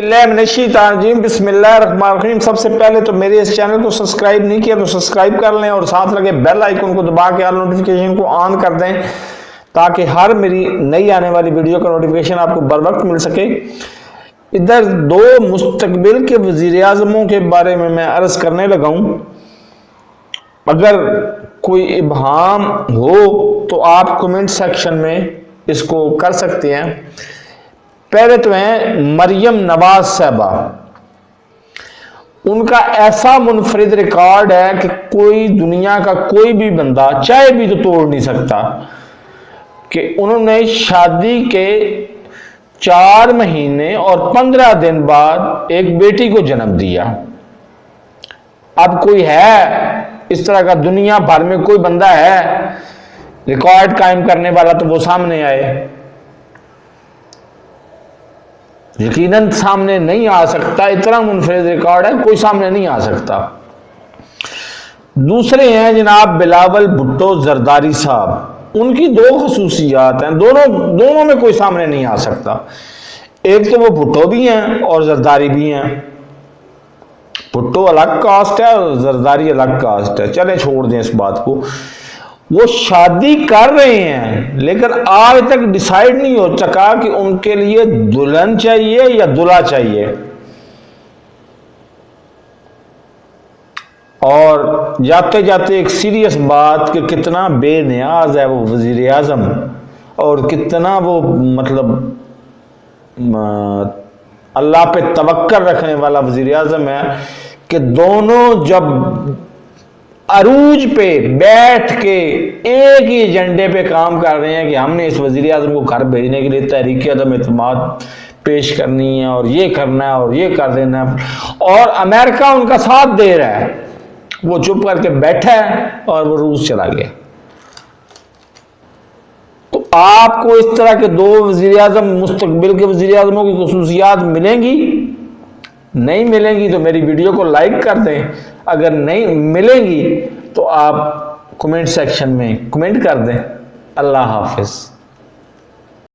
बिस्मिल्लाहिर्रहमानिर्रहीम। सबसे पहले तो मेरे इस चैनल को सब्सक्राइब नहीं किया तो सब्सक्राइब कर लें और साथ लगे बेल आइकन को दबा के ऑल नोटिफिकेशन को ऑन कर दें ताकि हर मेरी नई आने वाली वीडियो का नोटिफिकेशन आपको बर वक्त मिल सके। इधर दो मुस्तकबिल के वज़ीर आज़मों के बारे में मैं अर्ज़ करने लगा हूँ। अगर कोई इबहाम हो तो आप कमेंट सेक्शन में इसको कर सकते हैं। पहले तो हैं मरियम नवाज साहबा। उनका ऐसा मुनफरिद रिकॉर्ड है कि कोई दुनिया का कोई भी बंदा चाहे भी तो तोड़ नहीं सकता कि उन्होंने शादी के 4 महीने और 15 दिन बाद एक बेटी को जन्म दिया। अब कोई है इस तरह का दुनिया भर में कोई बंदा है रिकॉर्ड कायम करने वाला तो वो सामने आए। यकीनन सामने नहीं आ सकता, इतना मुनफरिद रिकॉर्ड है, कोई सामने नहीं आ सकता। दूसरे हैं जनाब बिलावल भुट्टो जरदारी साहब। उनकी 2 खसूसियात हैं, दोनों में कोई सामने नहीं आ सकता। एक तो वो भुट्टो भी हैं और जरदारी भी हैं। भुट्टो अलग कास्ट है और जरदारी अलग कास्ट है। चलें छोड़ दें इस बात को। वो शादी कर रहे हैं लेकिन आज तक डिसाइड नहीं हो सका कि उनके लिए दुल्हन चाहिए या दूल्हा चाहिए। और जाते जाते एक सीरियस बात कि कितना बेनियाज है वो वजीर आजम और कितना वो मतलब अल्लाह पे तवक्कल रखने वाला वजीर आजम है कि दोनों जब अरूज पे बैठ के एक ही एजेंडे पे काम कर रहे हैं कि हमने इस वजीर आजम को घर भेजने के लिए तहरीक अदम एतमाद पेश करनी है और ये करना है और ये कर देना है और अमेरिका उनका साथ दे रहा है। वो चुप करके बैठा है और वो रूस चला गया। तो आपको इस तरह के 2 वजीर आजम मुस्तकबिल के वजीर आजमों की खुसूसियात मिलेंगी? नहीं मिलेंगी तो मेरी वीडियो को लाइक कर दें। अगर नहीं मिलेंगी तो आप कमेंट सेक्शन में कमेंट कर दें। अल्लाह हाफिज।